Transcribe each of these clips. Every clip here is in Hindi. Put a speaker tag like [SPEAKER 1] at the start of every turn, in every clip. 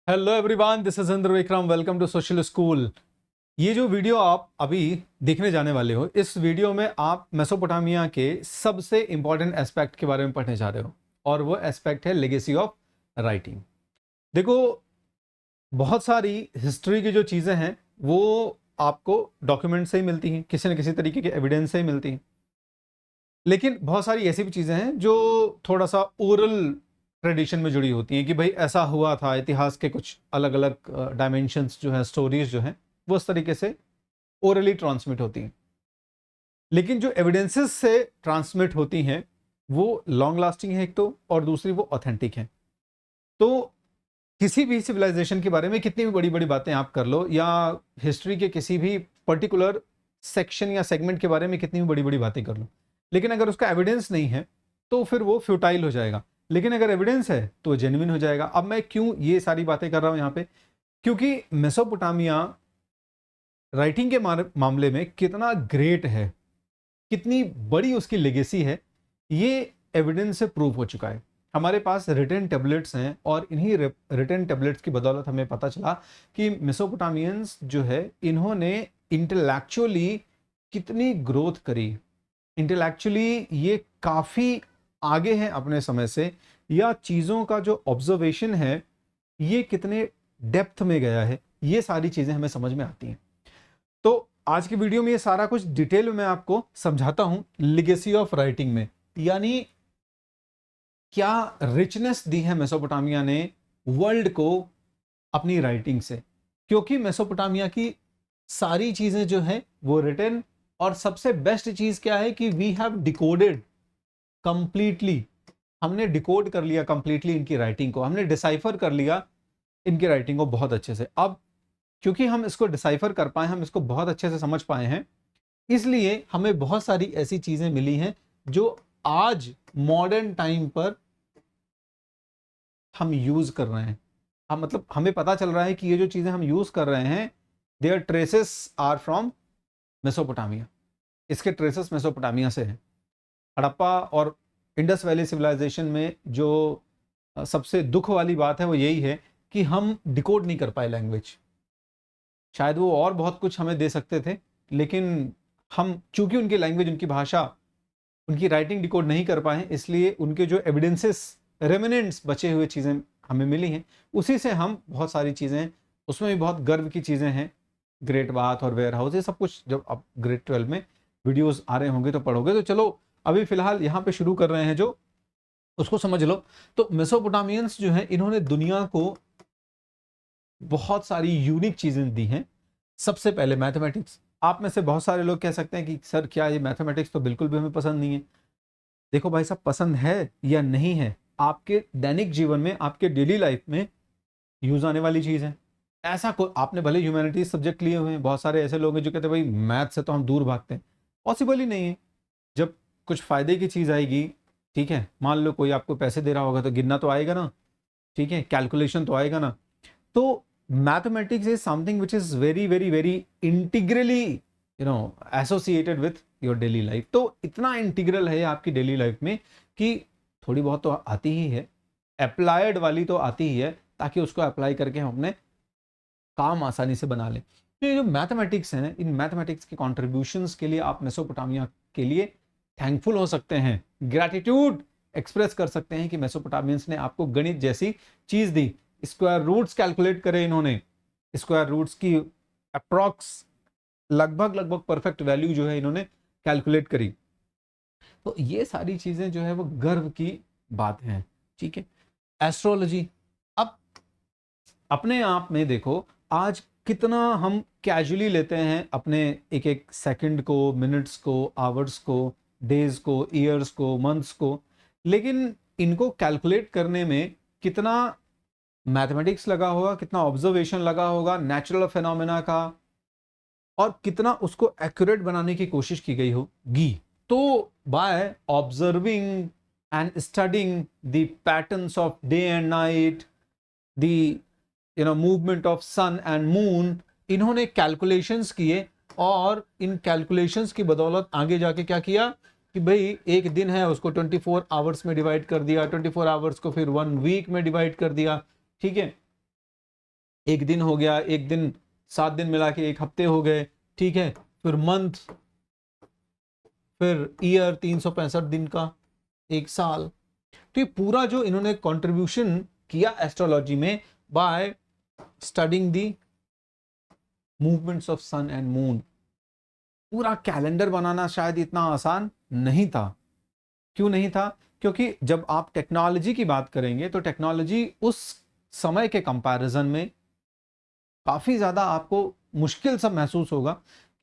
[SPEAKER 1] Hello everyone, this is Indra Vikram. Welcome to social school. ये जो वीडियो आप अभी देखने जाने वाले हो, इस वीडियो में आप मेसोपोटामिया के सबसे इंपॉर्टेंट एस्पेक्ट के बारे में पढ़ने जा रहे हो, और वो एस्पेक्ट है लेगेसी ऑफ राइटिंग। देखो, बहुत सारी हिस्ट्री की जो चीज़ें हैं वो आपको डॉक्यूमेंट से ही मिलती हैं, किसी न किसी तरीके के एविडेंस से ही मिलती हैं। लेकिन बहुत सारी ऐसी भी चीज़ें हैं जो थोड़ा सा ओरल ट्रेडिशन में जुड़ी होती हैं कि भाई ऐसा हुआ था। इतिहास के कुछ अलग अलग डायमेंशंस जो है, स्टोरीज जो हैं, वो उस तरीके से ओरली ट्रांसमिट होती हैं। लेकिन जो एविडेंसेस से ट्रांसमिट होती हैं वो लॉन्ग लास्टिंग है एक तो, और दूसरी वो ऑथेंटिक है। तो किसी भी सिविलाइजेशन के बारे में कितनी भी बड़ी बड़ी बातें आप कर लो, या हिस्ट्री के किसी भी पर्टिकुलर सेक्शन या सेगमेंट के बारे में कितनी भी बड़ी बड़ी बातें कर लो, लेकिन अगर उसका एविडेंस नहीं है तो फिर वो फ्यूटाइल हो जाएगा। लेकिन अगर एविडेंस है तो वो जेन्युइन हो जाएगा। अब मैं क्यों ये सारी बातें कर रहा हूं यहाँ पे? क्योंकि मेसोपोटामिया राइटिंग के मामले में कितना ग्रेट है, कितनी बड़ी उसकी लेगेसी है, ये एविडेंस से प्रूव हो चुका है। हमारे पास रिटन टेबलेट्स हैं, और इन्हीं रिटन टेबलेट्स की बदौलत हमें पता चला कि मेसोपोटामियंस जो है, इन्होंने इंटेलेक्चुअली कितनी ग्रोथ करी। इंटेलेक्चुअली ये काफ़ी आगे हैं अपने समय से, या चीज़ों का जो ऑब्जर्वेशन है ये कितने डेप्थ में गया है, ये सारी चीज़ें हमें समझ में आती हैं। तो आज की वीडियो में ये सारा कुछ डिटेल में मैं आपको समझाता हूं, लिगेसी ऑफ राइटिंग में। यानी क्या रिचनेस दी है मेसोपोटामिया ने वर्ल्ड को अपनी राइटिंग से, क्योंकि मेसोपोटामिया की सारी चीजें जो है वो रिटन, और सबसे बेस्ट चीज क्या है कि वी हैव डिकोडेड कंप्लीटली। हमने डिकोड कर लिया कंप्लीटली इनकी राइटिंग को, हमने डिसाइफर कर लिया इनकी राइटिंग को बहुत अच्छे से। अब क्योंकि हम इसको डिसाइफर कर पाए, हम इसको बहुत अच्छे से समझ पाए हैं, इसलिए हमें बहुत सारी ऐसी चीजें मिली हैं जो आज मॉडर्न टाइम पर हम यूज कर रहे हैं। हम मतलब हमें पता चल रहा है कि ये जो चीजें हम यूज कर रहे हैं, their traces are from Mesopotamia. इसके ट्रेसेस मेसोपोटामिया से हैं। हड़प्पा और इंडस वैली सिविलाइजेशन में जो सबसे दुख वाली बात है वो यही है कि हम डिकोड नहीं कर पाए लैंग्वेज। शायद वो और बहुत कुछ हमें दे सकते थे, लेकिन हम चूंकि उनकी लैंग्वेज, उनकी भाषा, उनकी राइटिंग डिकोड नहीं कर पाए, इसलिए उनके जो एविडेंसेस, रेमिनेंट्स, बचे हुए चीज़ें हमें मिली हैं, उसी से हम बहुत सारी चीज़ें, उसमें भी बहुत गर्व की चीज़ें हैं, ग्रेट बाथ और वेयर हाउस, ये सब कुछ जब अब ग्रेड 12 में वीडियोस आ रहे होंगे तो पढ़ोगे। तो चलो अभी फिलहाल यहाँ पे शुरू कर रहे हैं, जो उसको समझ लो। तो मेसोपोटामियंस जो है, इन्होंने दुनिया को बहुत सारी यूनिक चीजें दी हैं। सबसे पहले मैथमेटिक्स। आप में से बहुत सारे लोग कह सकते हैं कि सर क्या ये मैथमेटिक्स तो बिल्कुल भी हमें पसंद नहीं है। देखो भाई साहब, पसंद है या नहीं है, आपके दैनिक जीवन में, आपके डेली लाइफ में यूज आने वाली चीज है। ऐसा कोई, आपने भले ह्यूमैनिटीज सब्जेक्ट लिए हुए हैं, बहुत सारे ऐसे लोग हैं जो कहते हैं भाई मैथ से तो हम दूर भागते हैं। पॉसिबल ही नहीं है। जब कुछ फायदे की चीज आएगी, ठीक है, मान लो कोई आपको पैसे दे रहा होगा तो गिनना तो आएगा ना, ठीक है, कैलकुलेशन तो आएगा ना। तो mathematics is something which is very very very integrally associated with your daily life. तो इतना इंटीग्रल है आपकी डेली लाइफ में कि थोड़ी बहुत तो आती ही है, अप्लाइड वाली तो आती ही है, ताकि उसको अप्लाई करके हम अपने काम आसानी से बना लें। तो ये जो मैथमेटिक्स है, इन मैथमेटिक्स के कॉन्ट्रीब्यूशंस के लिए आप मेसोपोटामिया के लिए थैंकफुल हो सकते हैं, ग्रैटिट्यूड एक्सप्रेस कर सकते हैं कि मेसोपोटामियंस ने आपको गणित जैसी चीज दी। स्क्वायर रूट्स कैलकुलेट करे इन्होंने, स्क्वायर रूट्स की अप्रॉक्स लगभग लगभग परफेक्ट वैल्यू जो है इन्होंने कैलकुलेट करी। तो ये सारी चीजें जो है वो गर्व की बात है, ठीक है। एस्ट्रोलॉजी। अब अपने आप में देखो, आज कितना हम कैजुअली लेते हैं अपने एक एक सेकंड को, मिनट्स को, आवर्स को, डेज को, ईयर्स को, मंथ्स को, लेकिन इनको कैलकुलेट करने में कितना मैथमेटिक्स लगा होगा, कितना ऑब्जर्वेशन लगा होगा नेचुरल फेनोमेना का, और कितना उसको एक्यूरेट बनाने की कोशिश की गई होगी। तो by observing and studying the patterns of day and night, the movement of sun and moon, इन्होंने कैलकुलेशंस किए, और इन कैलकुलेशंस की बदौलत आगे जाके क्या किया कि भाई एक दिन है उसको 24 आवर्स में डिवाइड कर दिया, 24 आवर्स को फिर 1 वीक में डिवाइड कर दिया, ठीक है। एक दिन हो गया, एक दिन 7 दिन मिला के 1 हफ्ते हो गए, ठीक है, फिर मंथ, फिर ईयर 365 दिन का, 1 साल। तो ये पूरा जो इन्होंने कंट्रीब्यूशन किया एस्ट्रोलॉजी में by studying the movements of sun and moon, पूरा कैलेंडर बनाना शायद इतना आसान नहीं था। क्यों नहीं था? क्योंकि जब आप टेक्नोलॉजी की बात करेंगे तो टेक्नोलॉजी उस समय के कंपैरिजन में काफी ज्यादा आपको मुश्किल सा महसूस होगा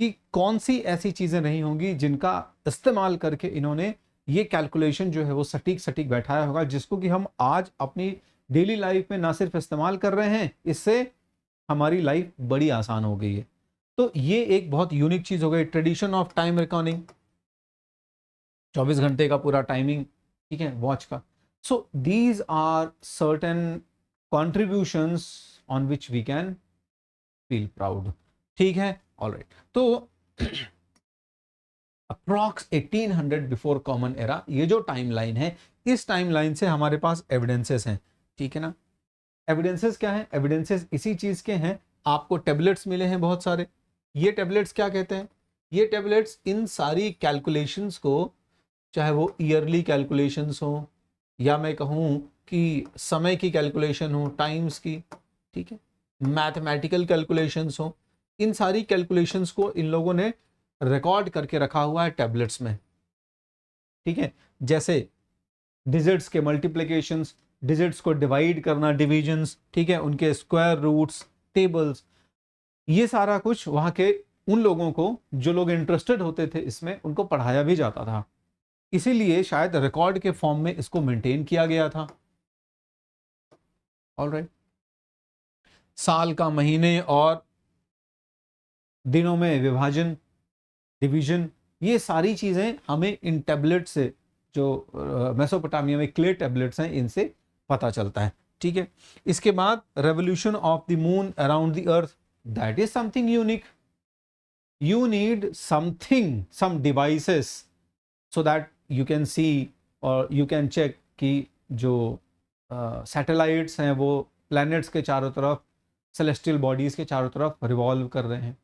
[SPEAKER 1] कि कौन सी ऐसी चीजें नहीं होंगी जिनका इस्तेमाल करके इन्होंने ये कैलकुलेशन जो है वो सटीक सटीक बैठाया होगा, जिसको कि हम आज अपनी डेली लाइफ में ना सिर्फ इस्तेमाल कर रहे हैं, इससे हमारी लाइफ बड़ी आसान हो गई है। तो ये एक बहुत यूनिक चीज हो गई, ट्रेडिशन ऑफ टाइम रिकॉर्डिंग, 24 घंटे का पूरा टाइमिंग, ठीक है, वॉच का। So these are certain contributions on which we can feel proud, ठीक है, ऑलराइट। तो अप्रॉक्स 1800 बिफोर कॉमन एरा, ये जो टाइमलाइन है, इस टाइमलाइन से हमारे पास एविडेंसेस हैं, ठीक है ना। एविडेंसेस क्या है? एविडेंसेस इसी चीज के हैं, आपको टेबलेट्स मिले हैं बहुत सारे। ये टेबलेट्स क्या कहते हैं? ये टेबलेट्स इन सारी कैलकुलेशंस को, चाहे वो ईयरली कैलकुलेशंस हो या मैं कहूँ कि समय की कैलकुलेशन हो, टाइम्स की, ठीक है, मैथमेटिकल कैलकुलेशंस हो, इन सारी कैलकुलेशंस को इन लोगों ने रिकॉर्ड करके रखा हुआ है टैबलेट्स में, ठीक है। जैसे डिजिट्स के मल्टीप्लिकेशंस, डिजिट्स को डिवाइड करना, डिविजन्स, ठीक है, उनके स्क्वायर रूट्स, टेबल्स, ये सारा कुछ वहां के उन लोगों को, जो लोग इंटरेस्टेड होते थे इसमें, उनको पढ़ाया भी जाता था। इसीलिए शायद रिकॉर्ड के फॉर्म में इसको मेंटेन किया गया था। ऑलराइट, साल का महीने और दिनों में विभाजन, डिवीजन, ये सारी चीजें हमें इन टैबलेट से, जो मेसोपोटामिया में क्ले टैबलेट्स हैं, इनसे पता चलता है, ठीक है। इसके बाद revolution of the moon around the earth, that is something unique. You need something, some devices, so that you can see और यू कैन चेक कि जो सैटेलाइट्स हैं वो प्लैनेट्स के चारों तरफ, सेलेस्टियल बॉडीज के चारों तरफ रिवॉल्व कर रहे हैं।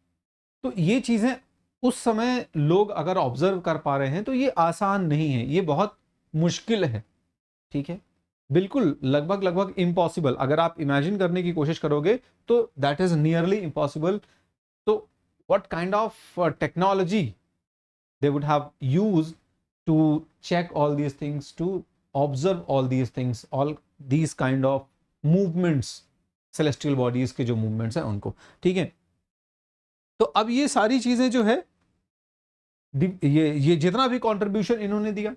[SPEAKER 1] तो ये चीजें उस समय लोग अगर ऑब्जर्व कर पा रहे हैं तो ये आसान नहीं है, ये बहुत मुश्किल है, ठीक है, बिल्कुल लगभग लगभग इम्पॉसिबल। अगर आप इमेजिन करने की कोशिश करोगे तो दैट इज नियरली इम्पॉसिबल। तो what kind of technology they would have used to check all these things, to observe all these things, all these kind of movements, celestial bodies के जो मूवमेंट्स हैं उनको, ठीक है। तो अब ये सारी चीजें जो है, ये जितना भी कंट्रीब्यूशन इन्होंने दिया,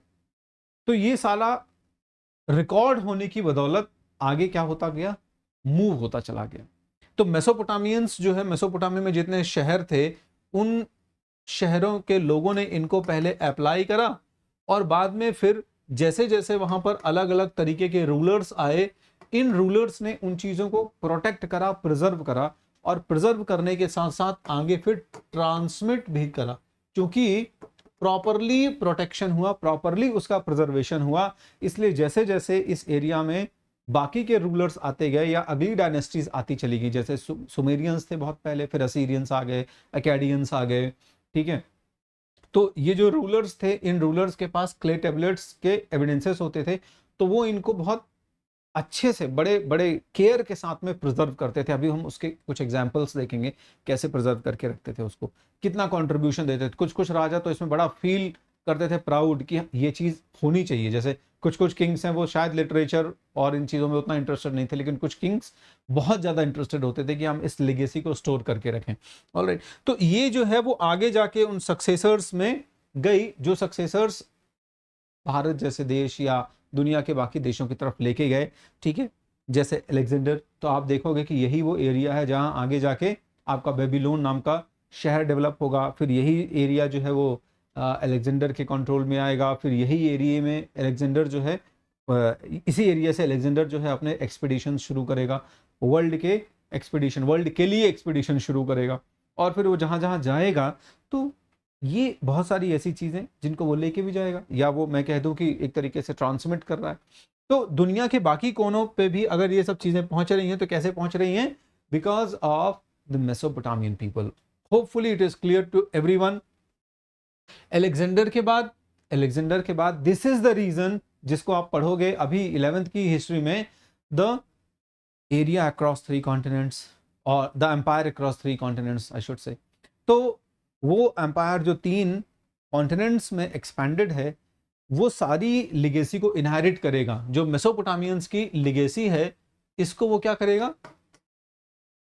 [SPEAKER 1] तो ये साला रिकॉर्ड होने की बदौलत आगे क्या होता गया, मूव होता चला गया। तो मेसोपोटामियंस जो है, मेसोपोटामिया में जितने शहर थे, उन शहरों के लोगों ने इनको पहले अप्लाई करा, और बाद में फिर जैसे जैसे वहां पर अलग अलग तरीके के रूलर्स आए, इन रूलर्स ने उन चीजों को प्रोटेक्ट करा, प्रिजर्व करा, और प्रिजर्व करने के साथ साथ आगे फिर ट्रांसमिट भी करा। क्योंकि प्रॉपरली प्रोटेक्शन हुआ, प्रॉपरली उसका प्रिजर्वेशन हुआ, इसलिए जैसे जैसे इस एरिया में बाकी के रूलर्स आते गए या अगली डायनेस्टीज आती चली गई, जैसे सुमेरियंस थे बहुत पहले, फिर असीरियंस आ गए, अकेडियंस आ गए, ठीक है। तो ये जो रूलर्स थे, इन रूलर्स के पास क्ले टेबलेट्स के एविडेंसेस होते थे, तो वो इनको बहुत अच्छे से, बड़े बड़े केयर के साथ में प्रिजर्व करते थे। अभी हम उसके कुछ एग्जांपल्स देखेंगे, कैसे प्रिजर्व करके रखते थे उसको, कितना कंट्रीब्यूशन देते थे। कुछ कुछ राजा तो इसमें बड़ा फील करते थे प्राउड कि ये चीज़ होनी चाहिए। जैसे कुछ कुछ किंग्स हैं, वो शायद लिटरेचर और इन चीज़ों में उतना इंटरेस्टेड नहीं थे, लेकिन कुछ किंग्स बहुत ज़्यादा इंटरेस्टेड होते थे कि हम इस लेगेसी को स्टोर करके रखें। ऑलराइट, तो ये जो है वो आगे जाके उन सक्सेसर्स में गई, जो सक्सेसर्स भारत जैसे देश या दुनिया के बाकी देशों की तरफ लेके गए, ठीक है। जैसे अलेक्जेंडर, तो आप देखोगे कि यही वो एरिया है जहां आगे जाके आपका बेबीलोन नाम का शहर डेवलप होगा। फिर यही एरिया जो है वो अलेक्जेंडर के कंट्रोल में आएगा। फिर यही एरिया में अलेक्जेंडर जो है, इसी एरिया से अलेक्जेंडर जो है अपने एक्सपीडिशन शुरू करेगा, वर्ल्ड के एक्सपीडिशन, वर्ल्ड के लिए एक्सपीडिशन शुरू करेगा। और फिर वो जहाँ जहाँ जाएगा, तो ये बहुत सारी ऐसी चीजें जिनको वो लेके भी जाएगा, या वो मैं कह दूं कि एक तरीके से ट्रांसमिट कर रहा है। तो दुनिया के बाकी कोनों पे भी अगर ये सब चीजें पहुंच रही हैं, तो कैसे पहुंच रही हैं? because of the Mesopotamian people. Hopefully it is clear to everyone. Alexander के बाद दिस इज द रीजन, जिसको आप पढ़ोगे अभी 11th की हिस्ट्री में, द एरिया अक्रॉस 3 कॉन्टिनेंट्स और the empire across 3 continents I should say. तो वो एम्पायर जो 3 कॉन्टिनेंट्स में एक्सपैंडेड है, वो सारी लिगेसी को इनहेरिट करेगा। जो मेसोपोटामियंस की लिगेसी है, इसको वो क्या करेगा,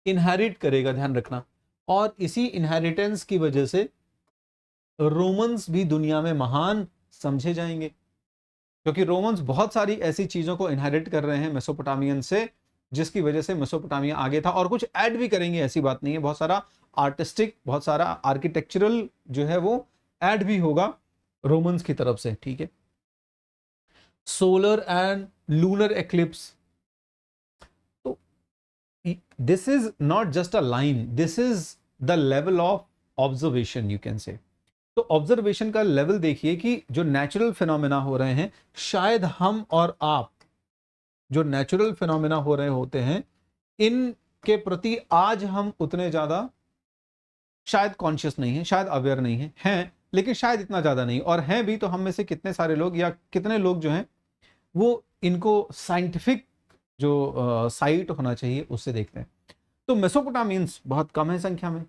[SPEAKER 1] इनहेरिट करेगा, ध्यान रखना। और इसी इनहेरिटेंस की वजह से रोमन्स भी दुनिया में महान समझे जाएंगे, क्योंकि रोमन्स बहुत सारी ऐसी चीजों को इनहेरिट कर रहे हैं मेसोपोटामियन से, जिसकी वजह से मेसोपोटामिया आगे था। और कुछ ऐड भी करेंगे, ऐसी बात नहीं है, बहुत सारा आर्टिस्टिक, बहुत सारा आर्किटेक्चरल जो है वो ऐड भी होगा रोमन्स की तरफ से, ठीक है। सोलर एंड लूनर एक्लिप्स, तो this is not just a line, this is the level of observation, you can say. तो ऑब्जर्वेशन का लेवल देखिए कि जो नेचुरल फिनोमेना हो रहे हैं, शायद हम और आप जो नेचुरल फिनोमेना हो रहे होते हैं, इनके प्रति आज हम उतने ज्यादा शायद कॉन्शियस नहीं है, शायद अवेयर नहीं है, हैं लेकिन शायद इतना ज्यादा नहीं। और हैं भी तो हम में से कितने सारे लोग या कितने लोग जो हैं वो इनको साइंटिफिक जो साइट होना चाहिए उससे देखते हैं। तो मेसोपोटामियंस बहुत कम है संख्या में,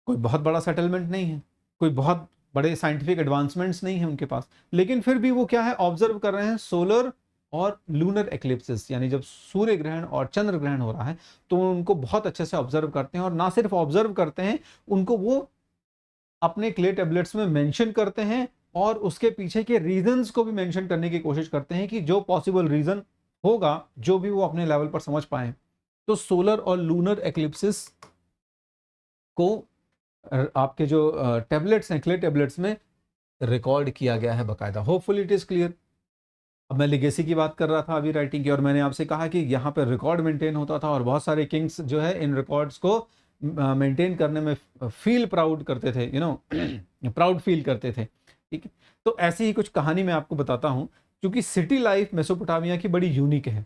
[SPEAKER 1] कोई बहुत बड़ा सेटलमेंट नहीं है, कोई बहुत बड़े साइंटिफिक एडवांसमेंट्स नहीं है उनके पास, लेकिन फिर भी वो क्या है, ऑब्जर्व कर रहे हैं सोलर और लूनर एक्लिप्सिस, यानी जब सूर्य ग्रहण और चंद्र ग्रहण हो रहा है तो उनको बहुत अच्छे से ऑब्जर्व करते हैं। और ना सिर्फ ऑब्जर्व करते हैं, उनको वो अपने क्ले टेबलेट्स में मेंशन करते हैं और उसके पीछे के रीजंस को भी मेंशन करने की कोशिश करते हैं कि जो पॉसिबल रीजन होगा, जो भी वो अपने लेवल पर समझ पाए। तो सोलर और लूनर एक्लिप्सिस को आपके जो टेबलेट्स हैं, क्ले टेबलेट्स में रिकॉर्ड किया गया है बाकायदा। Hopefully it is clear. अब मैं लिगेसी की बात कर रहा था अभी राइटिंग की, और मैंने आपसे कहा कि यहाँ पर रिकॉर्ड मेंटेन होता था और बहुत सारे किंग्स जो है इन रिकॉर्ड्स को मेंटेन करने में फील प्राउड करते थे, यू नो, प्राउड फील करते थे, ठीक है। तो ऐसी ही कुछ कहानी मैं आपको बताता हूँ, क्योंकि सिटी लाइफ मेसोपोटामिया की बड़ी यूनिक है।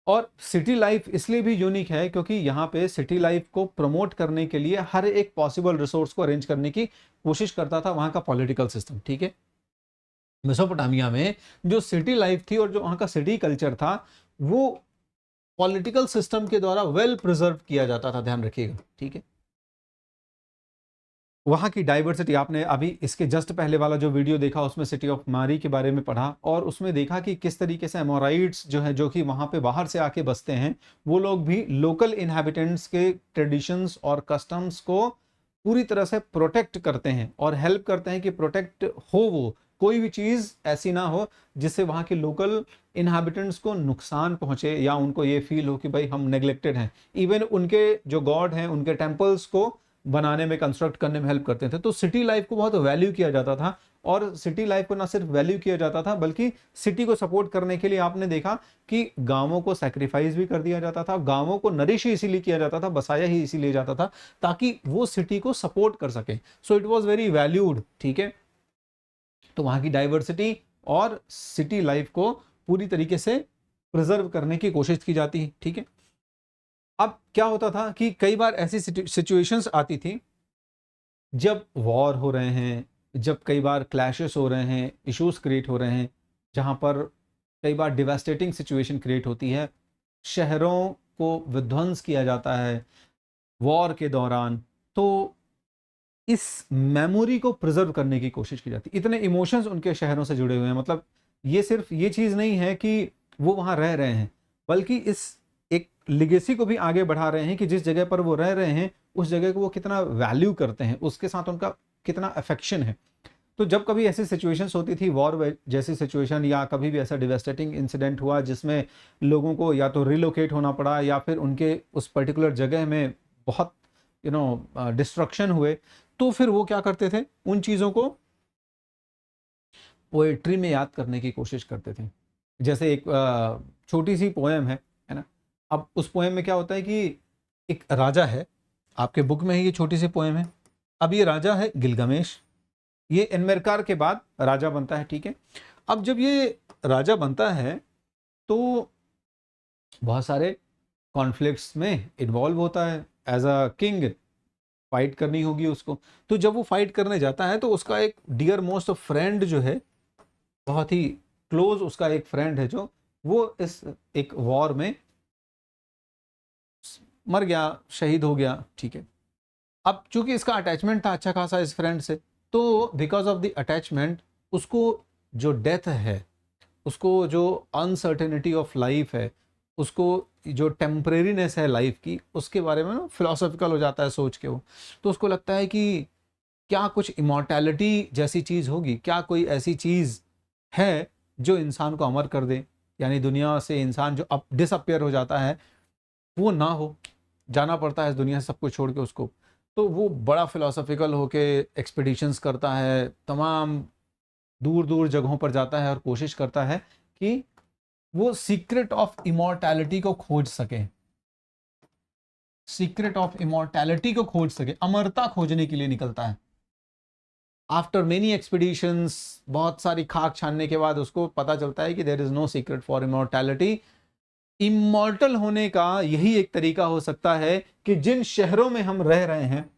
[SPEAKER 1] और सिटी लाइफ इसलिए भी यूनिक है क्योंकि यहाँ पे सिटी लाइफ को प्रमोट करने के लिए हर एक पॉसिबल रिसोर्स को अरेंज करने की कोशिश करता था वहाँ का पॉलिटिकल सिस्टम, ठीक है। मेसोपोटामिया में जो सिटी लाइफ थी और जो वहाँ का सिटी कल्चर था, वो पॉलिटिकल सिस्टम के द्वारा वेल प्रिजर्व किया जाता था, ध्यान रखिएगा, ठीक है। वहाँ की डाइवर्सिटी, आपने अभी इसके जस्ट पहले वाला जो वीडियो देखा उसमें सिटी ऑफ मारी के बारे में पढ़ा, और उसमें देखा कि किस तरीके से एमोराइट्स जो है, जो कि वहाँ पे बाहर से आके बसते हैं, वो लोग भी लोकल इनहैबिटेंट्स के ट्रेडिशंस और कस्टम्स को पूरी तरह से प्रोटेक्ट करते हैं और हेल्प करते हैं कि प्रोटेक्ट हो, वो कोई भी चीज़ ऐसी ना हो जिससे वहाँ के लोकल इनहैबिटेंट्स को नुकसान पहुँचे या उनको ये फील हो कि भाई हम नेग्लेक्टेड हैं। इवन उनके जो गॉड हैं, उनके टेम्पल्स को बनाने में, कंस्ट्रक्ट करने में हेल्प करते थे। तो सिटी लाइफ को बहुत वैल्यू किया जाता था, और सिटी लाइफ को ना सिर्फ वैल्यू किया जाता था बल्कि सिटी को सपोर्ट करने के लिए आपने देखा कि गांवों को सैक्रिफाइस भी कर दिया जाता था। गांवों को नरिश ही इसीलिए किया जाता था, बसाया ही इसीलिए जाता था ताकि वो सिटी को सपोर्ट कर सके। So it was very valued, ठीक है। तो वहां की डाइवर्सिटी और सिटी लाइफ को पूरी तरीके से प्रिजर्व करने की कोशिश की जाती है, ठीक है। अब क्या होता था कि कई बार ऐसी सिचुएशंस आती थी जब वॉर हो रहे हैं, जब कई बार क्लैशेस हो रहे हैं, इश्यूज क्रिएट हो रहे हैं, जहां पर कई बार डिवास्टेटिंग सिचुएशन क्रिएट होती है, शहरों को विध्वंस किया जाता है वॉर के दौरान। तो इस मेमोरी को प्रिजर्व करने की कोशिश की जाती है। इतने इमोशंस उनके शहरों से जुड़े हुए हैं, मतलब ये सिर्फ ये चीज़ नहीं है कि वो वहाँ रह रहे हैं, बल्कि इस एक लिगेसी को भी आगे बढ़ा रहे हैं कि जिस जगह पर वो रह रहे हैं उस जगह को वो कितना वैल्यू करते हैं, उसके साथ उनका कितना अफेक्शन है। तो जब कभी ऐसी सिचुएशंस होती थी, वॉर जैसी सिचुएशन, या कभी भी ऐसा डिवास्टेटिंग इंसिडेंट हुआ जिसमें लोगों को या तो रिलोकेट होना पड़ा या फिर उनके उस पर्टिकुलर जगह में बहुत डिस्ट्रक्शन हुए, तो फिर वो क्या करते थे, उन चीज़ों को पोएट्री में याद करने की कोशिश करते थे। जैसे एक छोटी सी पोएम है ना। अब उस पोएम में क्या होता है कि एक राजा है, आपके बुक में ही ये छोटी सी पोएम है। अब ये राजा है गिलगमेश, ये एनमेरकार के बाद राजा बनता है, ठीक है। अब जब ये राजा बनता है तो बहुत सारे कॉन्फ्लिक्ट्स में इन्वॉल्व होता है, एज अ किंग फाइट करनी होगी उसको। तो जब वो फाइट करने जाता है तो उसका एक डियर मोस्ट फ्रेंड जो है, बहुत ही क्लोज उसका एक फ्रेंड है, जो वो इस एक वॉर में मर गया, शहीद हो गया, ठीक है। अब चूंकि इसका अटैचमेंट था अच्छा खासा इस फ्रेंड से, तो बिकॉज ऑफ द अटैचमेंट उसको जो डेथ है, उसको जो अनसर्टेनिटी ऑफ लाइफ है, उसको जो टेम्परेरीनेस है लाइफ की, उसके बारे में ना फिलोसॉफिकल हो जाता है सोच के वो। तो उसको लगता है कि क्या कुछ इमॉर्टैलिटी जैसी चीज़ होगी, क्या कोई ऐसी चीज़ है जो इंसान को अमर कर दे, यानी दुनिया से इंसान जो अब डिसअपियर हो जाता है वो ना हो, जाना पड़ता है इस दुनिया से सब कुछ छोड़ के उसको। तो वो बड़ा फिलोसॉफिकल होके एक्सपीडिशंस करता है, तमाम दूर दूर जगहों पर जाता है और कोशिश करता है कि वो सीक्रेट ऑफ इमॉर्टैलिटी को खोज सके, सीक्रेट ऑफ इमॉर्टैलिटी को खोज सके, अमरता खोजने के लिए निकलता है। आफ्टर मेनी एक्सपीडिशंस, बहुत सारी खाक छानने के बाद उसको पता चलता है कि there is no secret for immortality. Immortal होने का यही एक तरीका हो सकता है कि जिन शहरों में हम रह रहे हैं,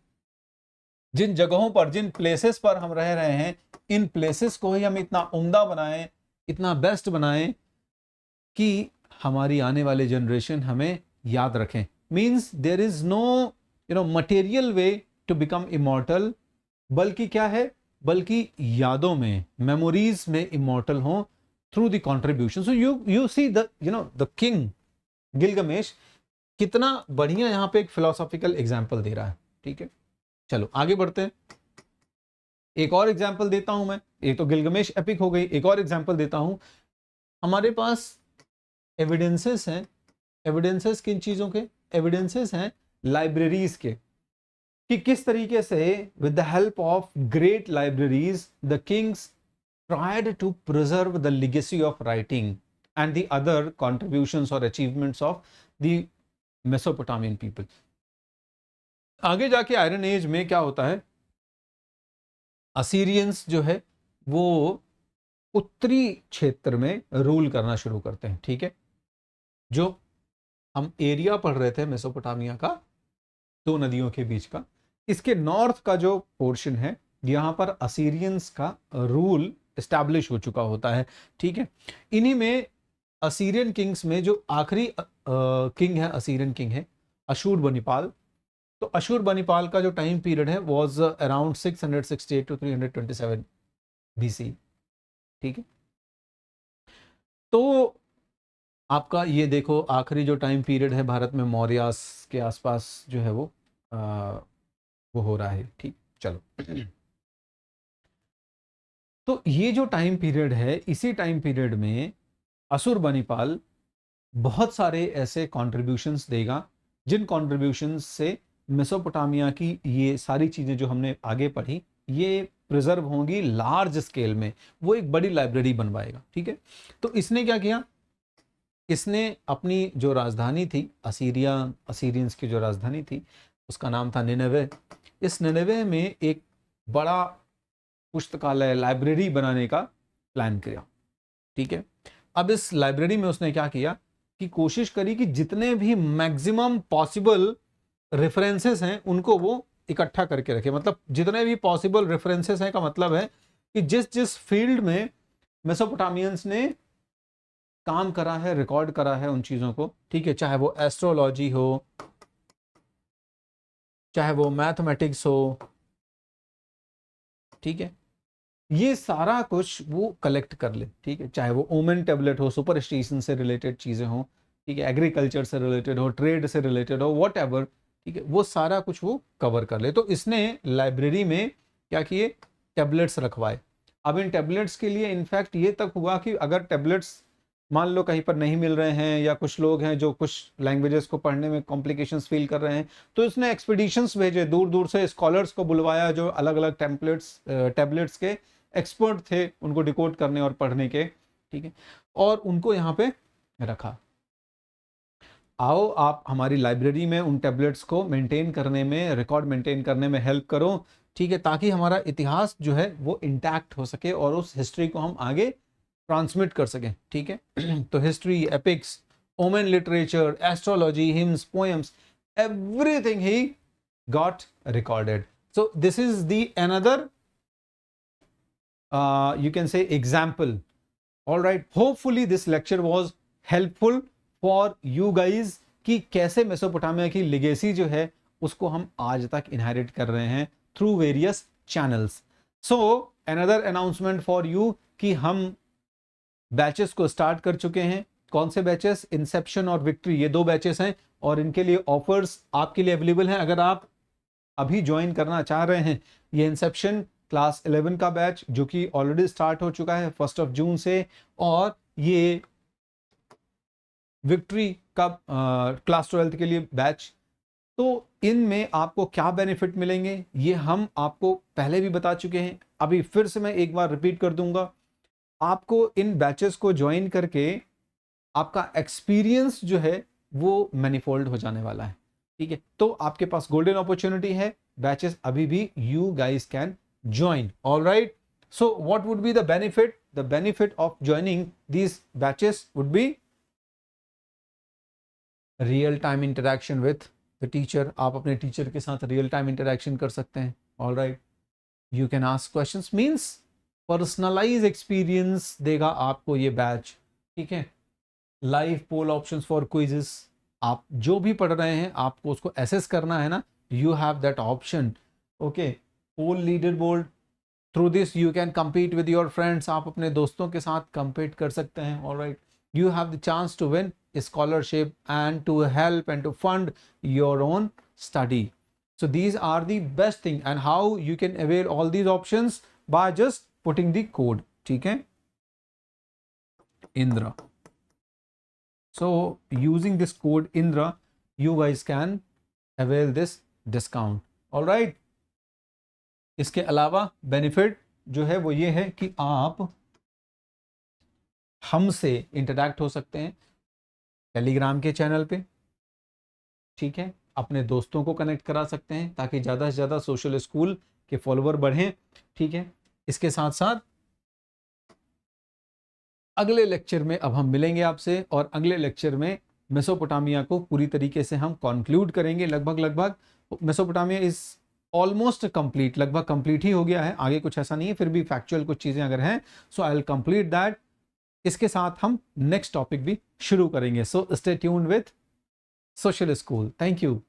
[SPEAKER 1] जिन जगहों पर, जिन प्लेसेस पर हम रह रहे हैं, इन प्लेसेस को ही हम इतना उम्दा बनाएं, इतना बेस्ट बनाएं कि हमारी आने वाली जनरेशन हमें याद रखें। Means there is no material way to become immortal, बल्कि क्या है, बल्कि यादों में, मेमोरीज में इमॉर्टल हो through the contribution. So you see the king Gilgamesh कितना बढ़िया यहाँ पे एक फिलोसॉफिकल एग्जाम्पल दे रहा है, ठीक है। चलो आगे बढ़ते हैं, एक और एग्जाम्पल देता हूं मैं। ये तो गिलगमेश एपिक हो गई, एक और एग्जाम्पल देता हूं। हमारे पास एविडेंसेस हैं, एविडेंसेस किन चीजों के, एविडेंसेस हैं लाइब्रेरीज के, कि किस तरीके से with the help of great libraries the Kings tried to preserve the legacy of writing and the other contributions or achievements of the Mesopotamian people. आगे जाके आयरन एज में क्या होता है, असीरियंस जो है वो उत्तरी क्षेत्र में रूल करना शुरू करते हैं, ठीक है। जो हम एरिया पढ़ रहे थे मेसोपोटामिया का, दो नदियों के बीच का, इसके नॉर्थ का जो पोर्शन है, यहां पर असीरियंस का रूल एस्टैब्लिश हो चुका होता है, ठीक है। इन्हीं में असीरियन किंग्स में जो आखिरी किंग है, असीरियन किंग है अशुरबनिपाल। तो अशुरबनिपाल का जो टाइम पीरियड है वाज अराउंड 668 टू 327 बीसी, ठीक है। तो आपका ये देखो आखिरी जो टाइम पीरियड है भारत में मौर्यास के आसपास जो है वो हो रहा है, ठीक। चलो तो ये जो टाइम पीरियड है, इसी टाइम पीरियड में अशुरबनिपाल बहुत सारे ऐसे कॉन्ट्रीब्यूशंस देगा, जिन कॉन्ट्रीब्यूशंस से मेसोपोटामिया की ये सारी चीजें जो हमने आगे पढ़ी ये प्रिजर्व होंगी लार्ज स्केल में। वो एक बड़ी लाइब्रेरी बनवाएगा, ठीक है। तो इसने क्या किया, इसने अपनी जो राजधानी थी, असीरियंस की जो राजधानी थी उसका नाम था निनेवे। इस निनेवे में एक बड़ा पुस्तकालय, लाइब्रेरी बनाने का प्लान किया, ठीक है। अब इस लाइब्रेरी में उसने क्या किया कि कोशिश करी कि जितने भी मैक्सिमम पॉसिबल रेफरेंसेस हैं उनको वो इकट्ठा करके रखे। मतलब जितने भी पॉसिबल रेफरेंसेस हैं का मतलब है कि जिस जिस फील्ड में मेसोपोटामियंस ने काम करा है, रिकॉर्ड करा है उन चीजों को, ठीक है। चाहे वो एस्ट्रोलॉजी हो, चाहे वो मैथमेटिक्स हो, ठीक है, ये सारा कुछ वो कलेक्ट कर ले, ठीक है। चाहे वो ओमेन टेबलेट हो, सुपरस्टिशन से रिलेटेड चीजें हो, ठीक है, एग्रीकल्चर से रिलेटेड हो, ट्रेड से रिलेटेड हो, वॉट एवर, ठीक है, वो सारा कुछ वो कवर कर ले। तो इसने लाइब्रेरी में क्या किए, टेबलेट्स रखवाए। अब इन टेबलेट्स के लिए इनफैक्ट ये तक हुआ कि अगर टेबलेट्स मान लो कहीं पर नहीं मिल रहे हैं, या कुछ लोग हैं जो कुछ लैंग्वेजेस को पढ़ने में कॉम्प्लिकेशंस फील कर रहे हैं, तो इसने एक्सपीडिशंस भेजे, दूर दूर से स्कॉलर्स को बुलवाया जो अलग अलग टेबलेट्स के एक्सपर्ट थे उनको डिकोड करने और पढ़ने के, ठीक है, और उनको यहाँ पे रखा। आओ आप हमारी लाइब्रेरी में उन टेबलेट्स को मेंटेन करने में, रिकॉर्ड मेंटेन करने में हेल्प करो, ठीक है, ताकि हमारा इतिहास जो है वो इंटैक्ट हो सके और उस हिस्ट्री को हम आगे ट्रांसमिट कर सकें, ठीक है। तो history, epics Omen literature, astrology, hymns, poems, everything he got recorded. So this is the another you can say example. All right, hopefully this lecture was helpful for you guys कि कैसे मेसोपोटामिया की लेगेसी जो है उसको हम आज तक इनहेरिट कर रहे हैं through various channels. So another announcement for you कि हम बैचेस को स्टार्ट कर चुके हैं. कौन से बैचेस? इंसेप्शन और विक्ट्री, ये 2 बैचेस हैं और इनके लिए ऑफर्स आपके लिए अवेलेबल हैं. अगर आप अभी ज्वाइन करना चाह रहे हैं, ये इंसेप्शन क्लास 11 का बैच जो कि ऑलरेडी स्टार्ट हो चुका है 1 जून से, और ये विक्ट्री का क्लास 12 के लिए बैच. तो इनमें आपको क्या बेनिफिट मिलेंगे ये हम आपको पहले भी बता चुके हैं. अभी फिर से मैं एक बार रिपीट कर दूंगा. आपको इन बैचेस को ज्वाइन करके आपका एक्सपीरियंस जो है वो मैनिफोल्ड हो जाने वाला है. ठीक है, तो आपके पास गोल्डन अपॉर्चुनिटी है. बैचेस अभी भी you guys can join. Alright, so what would be the benefit? The benefit of joining these batches would be real time interaction with the teacher. आप अपने टीचर के साथ रियल टाइम इंटरेक्शन कर सकते हैं. Alright, you can ask questions, means personalize experience देगा आपको ये बैच. ठीक है, live poll options for quizzes. आप जो भी पढ़ रहे हैं आपको उसको एसेस करना है ना, you have that option. Okay, poll leader board, through this you can compete with your friends. आप अपने दोस्तों के साथ compete कर सकते हैं. Alright, you have the chance to win a scholarship and to help and to fund your own study. So these are the best thing, and how you can avail all these options by just putting the code. ठीक है, Indra. So using this code Indra, you guys can avail this discount. All right. इसके अलावा बेनिफिट जो है वो ये है कि आप हमसे इंटरैक्ट हो सकते हैं टेलीग्राम के चैनल पे. ठीक है, अपने दोस्तों को कनेक्ट करा सकते हैं ताकि ज़्यादा से ज़्यादा सोशल स्कूल के फॉलोअर बढ़ें. ठीक है, इसके साथ साथ अगले लेक्चर में अब हम मिलेंगे आपसे, और अगले लेक्चर में मेसोपोटामिया को पूरी तरीके से हम कंक्लूड करेंगे. लगभग मेसोपोटामिया इज ऑलमोस्ट कंप्लीट, लगभग कंप्लीट ही हो गया है. आगे कुछ ऐसा नहीं है, फिर भी फैक्चुअल कुछ चीज़ें अगर हैं सो आई विल कंप्लीट दैट. इसके साथ हम नेक्स्ट टॉपिक भी शुरू करेंगे. So stay tuned with social school. Thank you.